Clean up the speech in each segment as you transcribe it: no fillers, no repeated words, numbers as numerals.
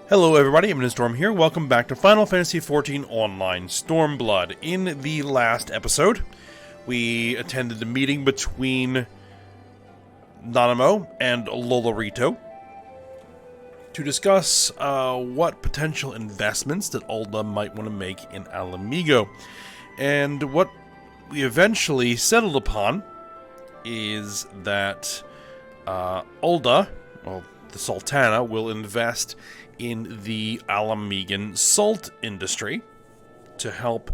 Hello everybody, I'm Storm here. Welcome back to Final Fantasy XIV Online Stormblood. In the last episode, we attended the meeting between Nanamo and Lolorito to discuss what potential investments that Ulda might want to make in Alamigo. And what we eventually settled upon is that Ulda, well, the Sultana, will invest in the Alamigan salt industry to help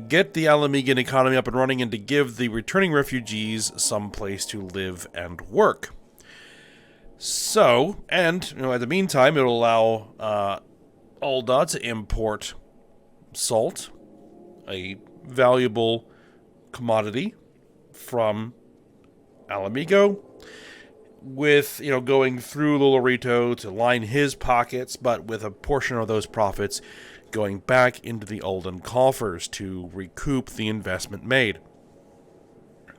get the Alamigan economy up and running and to give the returning refugees some place to live and work. So, and at the meantime, it'll allow Ulda to import salt, a valuable commodity from Alamigo, with, going through Lolorito to line his pockets, but with a portion of those profits going back into the Uldan coffers to recoup the investment made.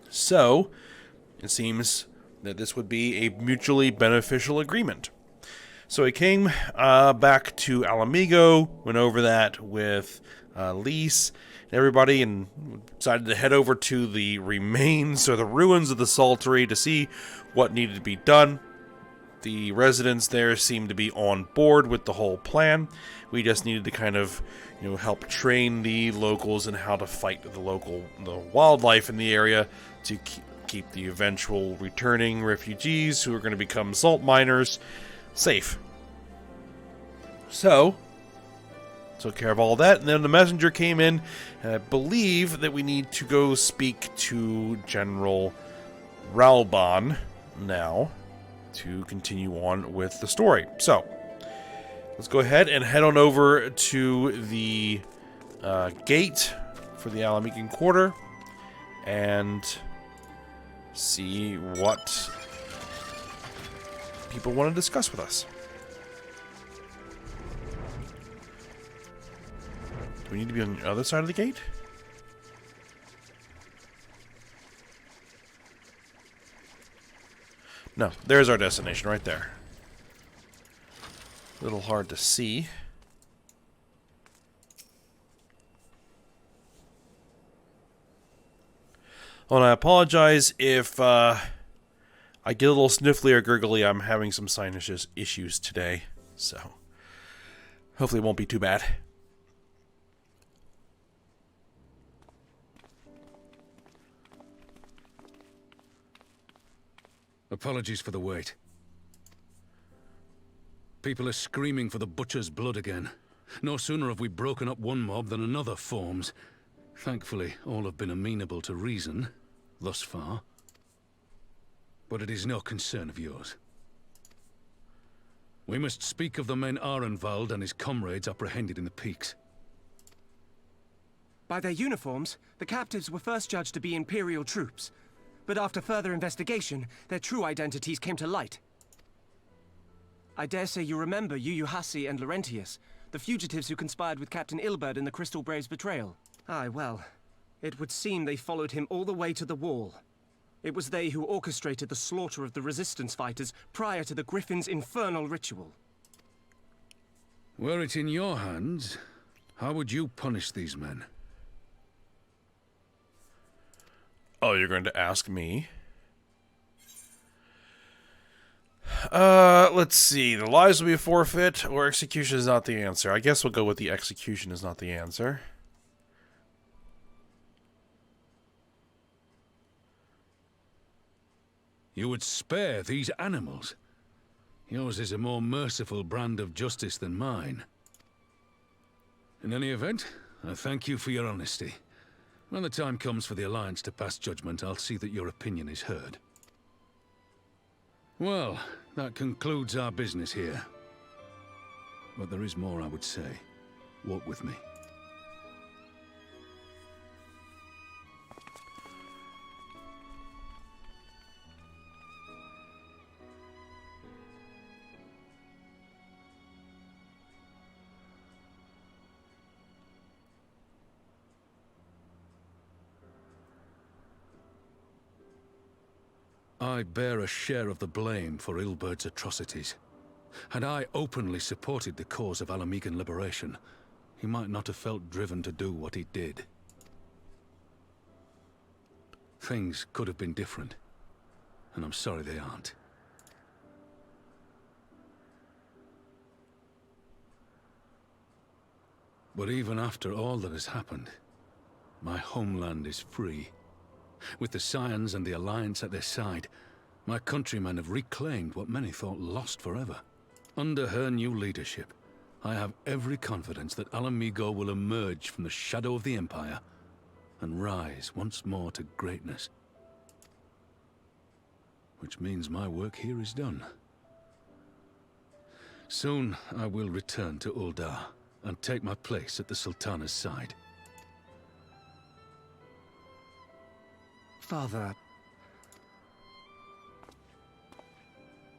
So, it seems that this would be a mutually beneficial agreement. So he came back to Alamigo, went over that with Lise and everybody, and decided to head over to the remains or the ruins of the Saltery to see what needed to be done. The residents there seemed to be on board with the whole plan. We just needed to kind of, help train the locals in how to fight the wildlife in the area to keep the eventual returning refugees who are going to become salt miners safe. So, took care of all that, and then the messenger came in, and I believe that we need to go speak to General Ralban now to continue on with the story. So, let's go ahead and head on over to the gate for the Alamigan Quarter and see what people want to discuss with us. Do we need to be on the other side of the gate? No, there's our destination right there. A little hard to see. Oh, and I apologize if I get a little sniffly or gurgly. I'm having some sinus issues today, so hopefully it won't be too bad. Apologies for the wait. People are screaming for the butcher's blood again. No sooner have we broken up one mob than another forms. Thankfully, all have been amenable to reason, thus far. But it is no concern of yours. We must speak of the men Arenvald and his comrades apprehended in the peaks. By their uniforms, the captives were first judged to be Imperial troops. But after further investigation, their true identities came to light. I dare say you remember Yuyuhasi and Laurentius, the fugitives who conspired with Captain Ilberd in the Crystal Brave's betrayal. Aye, well, it would seem they followed him all the way to the wall. It was they who orchestrated the slaughter of the resistance fighters prior to the Griffin's infernal ritual. Were it in your hands, how would you punish these men? Oh, you're going to ask me? Let's see. The lives will be a forfeit, or execution is not the answer. I guess we'll go with the execution is not the answer. You would spare these animals? Yours is a more merciful brand of justice than mine. In any event, I thank you for your honesty. When the time comes for the Alliance to pass judgment, I'll see that your opinion is heard. Well, that concludes our business here. But there is more I would say. Walk with me. I bear a share of the blame for Ilberd's atrocities. Had I openly supported the cause of Alamegan liberation, he might not have felt driven to do what he did. Things could have been different, and I'm sorry they aren't. But even after all that has happened, my homeland is free. With the Scions and the Alliance at their side, my countrymen have reclaimed what many thought lost forever. Under her new leadership, I have every confidence that Alamigo will emerge from the shadow of the Empire and rise once more to greatness. Which means my work here is done. Soon I will return to Ul'dah and take my place at the Sultana's side. Father...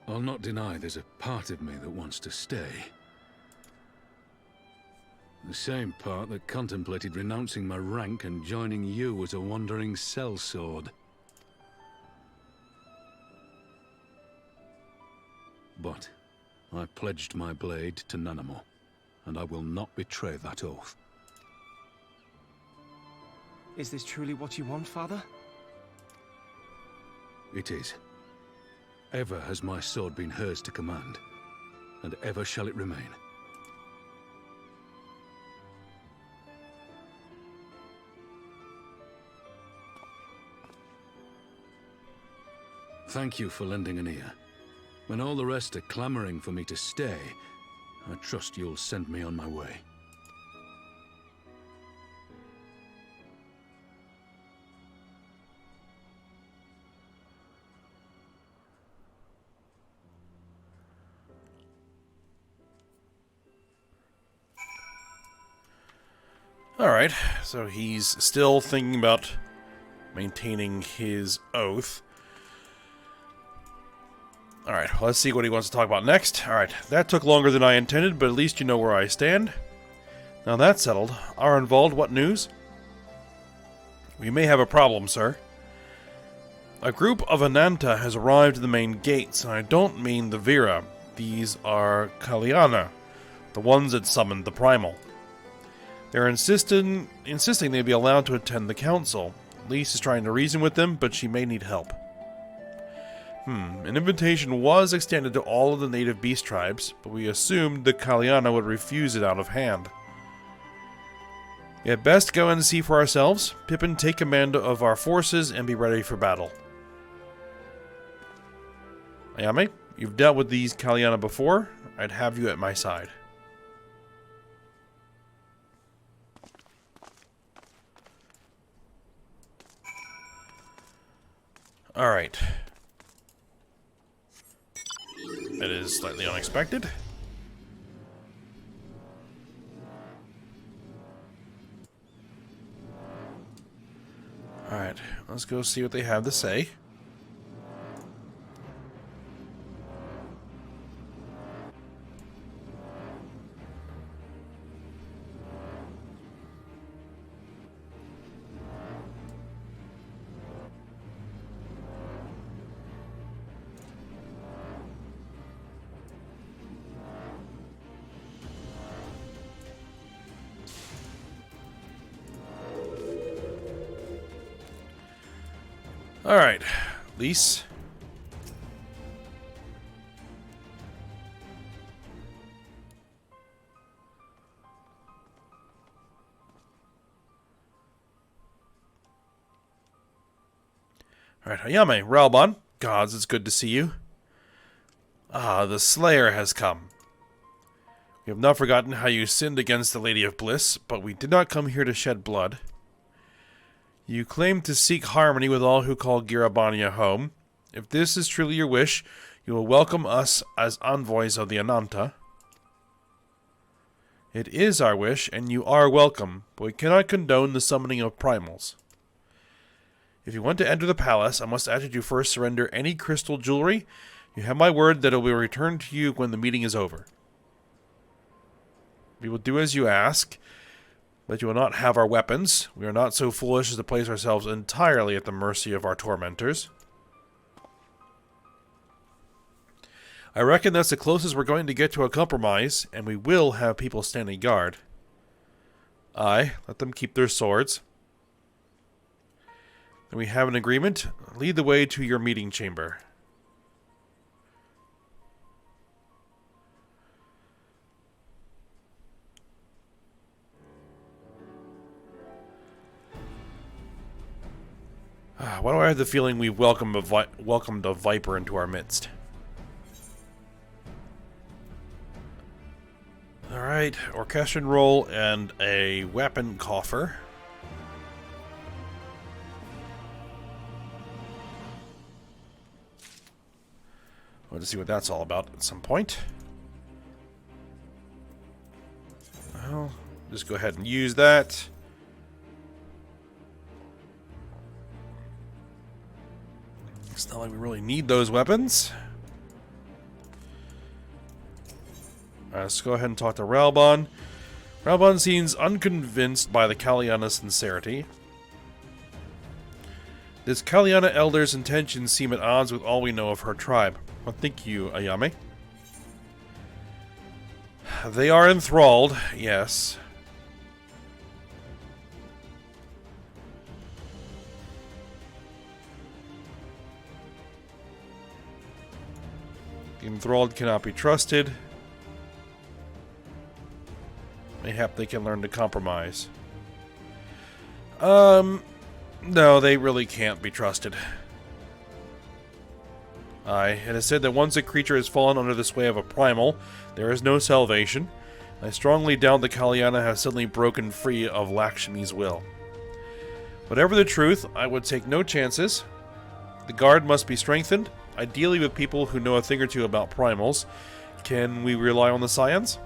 I'll not deny there's a part of me that wants to stay. The same part that contemplated renouncing my rank and joining you as a wandering sellsword. But I pledged my blade to Nanamo, and I will not betray that oath. Is this truly what you want, Father? It is. Ever has my sword been hers to command, and ever shall it remain. Thank you for lending an ear. When all the rest are clamoring for me to stay, I trust you'll send me on my way. Alright, so he's still thinking about maintaining his oath. Alright, let's see what he wants to talk about next. Alright, that took longer than I intended, but at least you know where I stand. Now that's settled. Arenvald, what news? We may have a problem, sir. A group of Ananta has arrived at the main gates, and I don't mean the Vira. These are Kaliana, the ones that summoned the Primal. They're insisting they be allowed to attend the council. Lise is trying to reason with them, but she may need help. An invitation was extended to all of the native beast tribes, but we assumed the Kaliana would refuse it out of hand. We had best go and see for ourselves. Pippin, take command of our forces and be ready for battle. Ayame, you've dealt with these Kaliana before. I'd have you at my side. Alright. That is slightly unexpected. Alright, let's go see what they have to say. Alright, Lise. Alright, Ayame, Ralbon. Gods, it's good to see you. Ah, the Slayer has come. We have not forgotten how you sinned against the Lady of Bliss, but we did not come here to shed blood. You claim to seek harmony with all who call Girabania home. If this is truly your wish, you will welcome us as envoys of the Ananta. It is our wish, and you are welcome, but we cannot condone the summoning of primals. If you want to enter the palace, I must ask that you first surrender any crystal jewelry. You have my word that it will be returned to you when the meeting is over. We will do as you ask, but you will not have our weapons. We are not so foolish as to place ourselves entirely at the mercy of our tormentors. I reckon that's the closest we're going to get to a compromise, and we will have people standing guard. Aye, let them keep their swords. Then we have an agreement. Lead the way to your meeting chamber. Why do I have the feeling we've welcomed a viper into our midst? Alright, orchestration roll and a weapon coffer. I want to see what that's all about at some point. Well, just go ahead and use that. It's not like we really need those weapons. Let's go ahead and talk to Ralbon. Ralbon seems unconvinced by the Kaliana's sincerity. This Kaliana elder's intentions seem at odds with all we know of her tribe. Well, thank you, Ayame. They are enthralled, yes. The enthralled cannot be trusted. Mayhap they can learn to compromise. No, they really can't be trusted. Aye, it is said that once a creature has fallen under the sway of a primal, there is no salvation. I strongly doubt the Kaliana have suddenly broken free of Lakshmi's will. Whatever the truth, I would take no chances. The guard must be strengthened, ideally with people who know a thing or two about primals. Can we rely on the scions?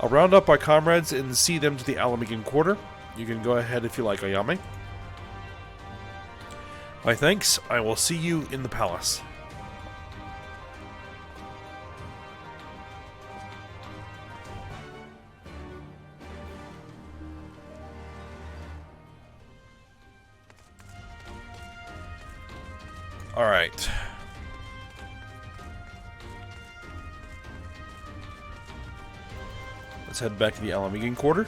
I'll round up our comrades and see them to the Alamigan Quarter. You can go ahead if you like, Ayame. My thanks. I will see you in the palace. All right. Let's head back to the Alamigan Quarter.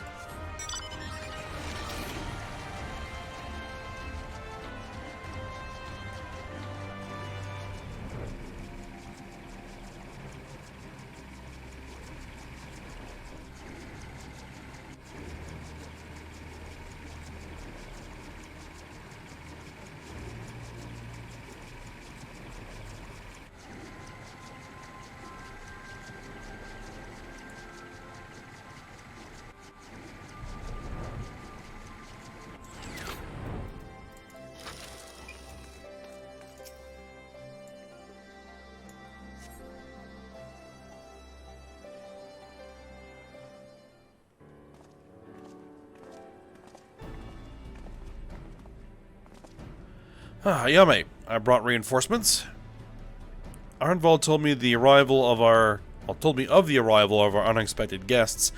Yame, I brought reinforcements. Arnvald told me of the arrival of our unexpected guests,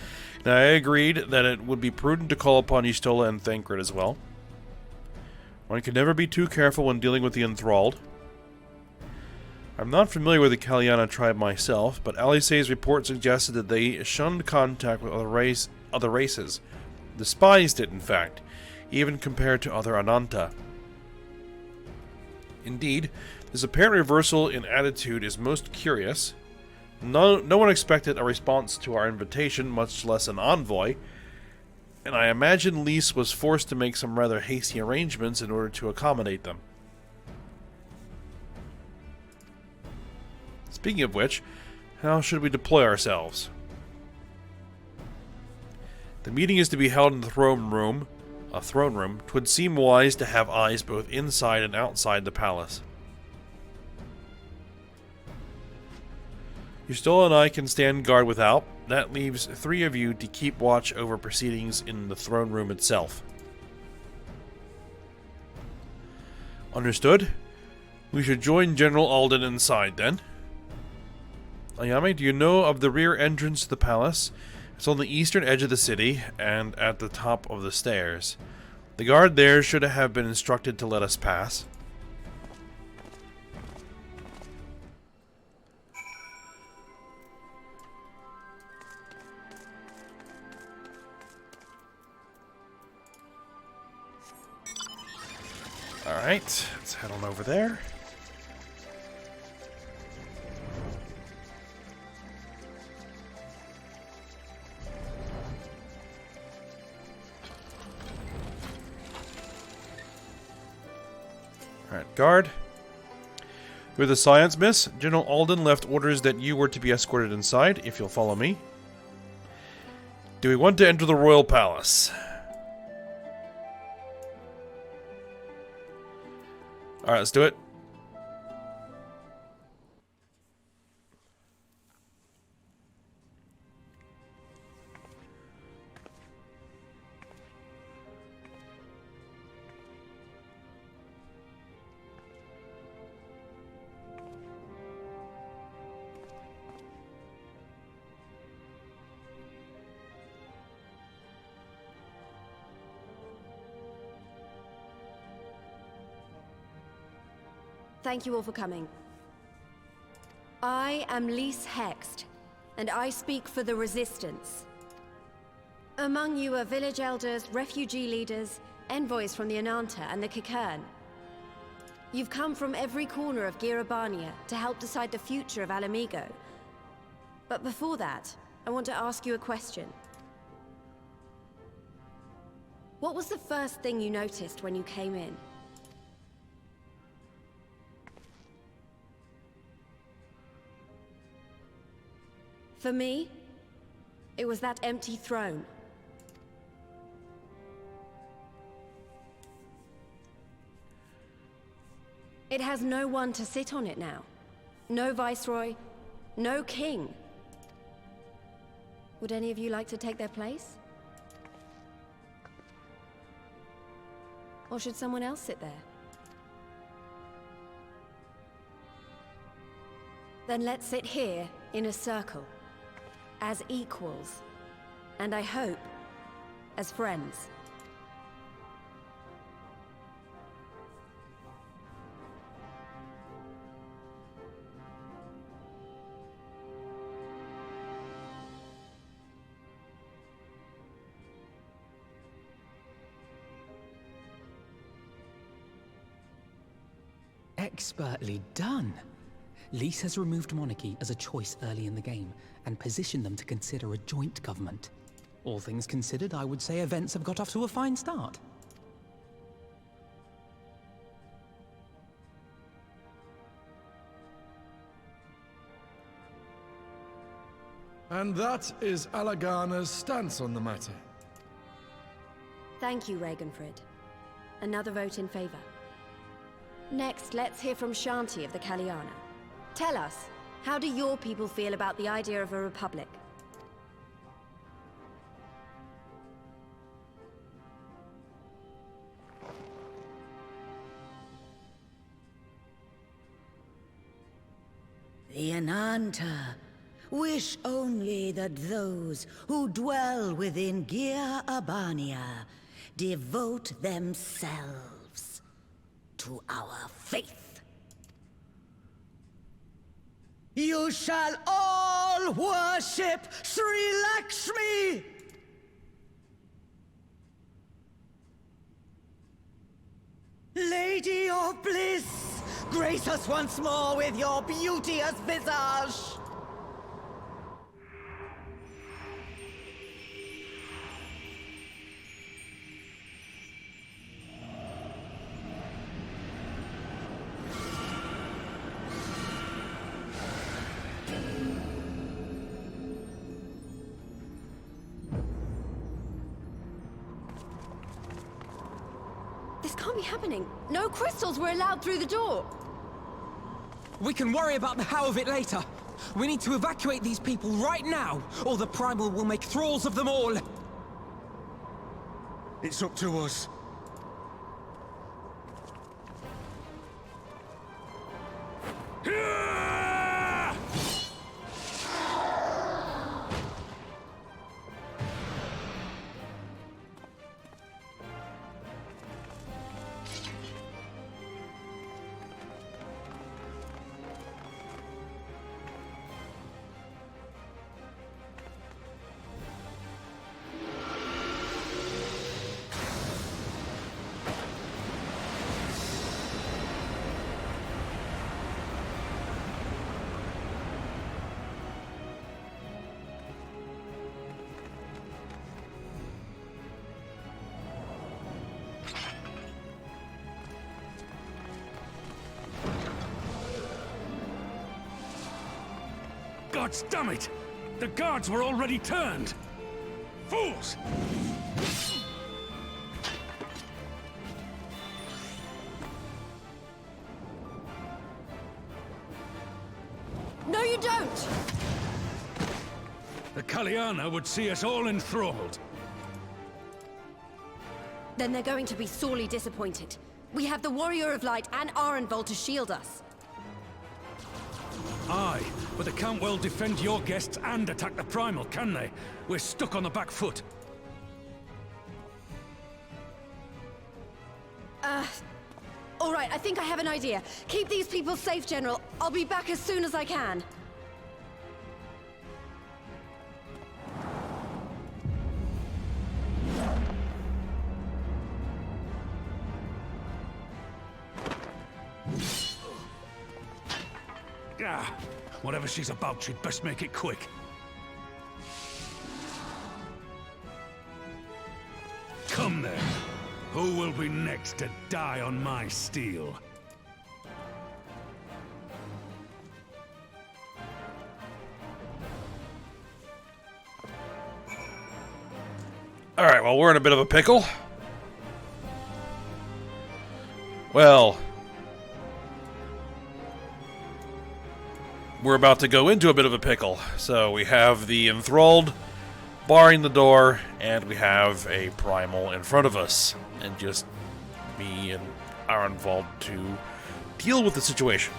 and I agreed that it would be prudent to call upon Y'shtola and Thancred as well. One can never be too careful when dealing with the enthralled. I'm not familiar with the Kaliana tribe myself, but Alice's report suggested that they shunned contact with other races. Despised it, in fact, even compared to other Ananta. Indeed, this apparent reversal in attitude is most curious. No one expected a response to our invitation, much less an envoy, and I imagine Lys was forced to make some rather hasty arrangements in order to accommodate them. Speaking of which, how should we deploy ourselves? The meeting is to be held in the throne room. Twould seem wise to have eyes both inside and outside the palace. Y'shtola and I can stand guard without. That leaves 3 of you to keep watch over proceedings in the throne room itself. Understood? We should join General Alden inside, then. Ayame, do you know of the rear entrance to the palace? It's on the eastern edge of the city, and at the top of the stairs. The guard there should have been instructed to let us pass. Alright, let's head on over there. Alright, guard. With the science, miss, General Alden left orders that you were to be escorted inside, if you'll follow me. Do we want to enter the royal palace? Alright, let's do it. Thank you all for coming. I am Lise Hext, and I speak for the Resistance. Among you are village elders, refugee leaders, envoys from the Ananta and the Kikern. You've come from every corner of Girabania to help decide the future of Alamigo. But before that, I want to ask you a question. What was the first thing you noticed when you came in? For me, it was that empty throne. It has no one to sit on it now. No viceroy, no king. Would any of you like to take their place? Or should someone else sit there? Then let's sit here in a circle. As equals, and I hope, as friends. Expertly done. Lise has removed monarchy as a choice early in the game, and positioned them to consider a joint government. All things considered, I would say events have got off to a fine start. And that is Alagana's stance on the matter. Thank you, Ragenfrid. Another vote in favor. Next, let's hear from Shanti of the Kaliana. Tell us, how do your people feel about the idea of a republic? The Ananta wish only that those who dwell within Gir Abania devote themselves to our faith. You shall all worship Sri Lakshmi! Lady of bliss, grace us once more with your beauteous visage! This can't be happening. No crystals were allowed through the door. We can worry about the how of it later. We need to evacuate these people right now, or the Primal will make thralls of them all. It's up to us. God damn it! The guards were already turned! Fools! No, you don't! The Kaliana would see us all enthralled. Then they're going to be sorely disappointed. We have the Warrior of Light and Arenvold to shield us. Aye, but they can't well defend your guests and attack the Primal, can they? We're stuck on the back foot. All right, I think I have an idea. Keep these people safe, General. I'll be back as soon as I can. Ah, whatever she's about, she'd best make it quick. Come then. Who will be next to die on my steel? Alright, well, we're in a bit of a pickle. Well, we're about to go into a bit of a pickle. So we have the enthralled barring the door, and we have a primal in front of us. And just me and Arenvold to deal with the situation.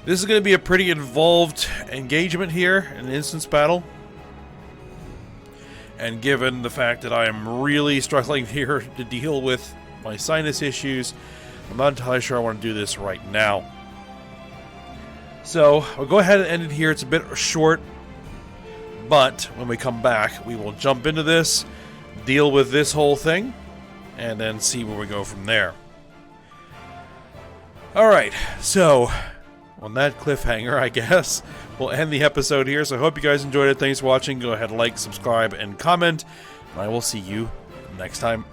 This is going to be a pretty involved engagement here, an instance battle. And given the fact that I am really struggling here to deal with my sinus issues, I'm not entirely sure I want to do this right now. So, I'll go ahead and end it here. It's a bit short, but when we come back, we will jump into this, deal with this whole thing, and then see where we go from there. Alright, so on that cliffhanger, I guess, we'll end the episode here. So I hope you guys enjoyed it. Thanks for watching. Go ahead, like, subscribe, and comment. And I will see you next time.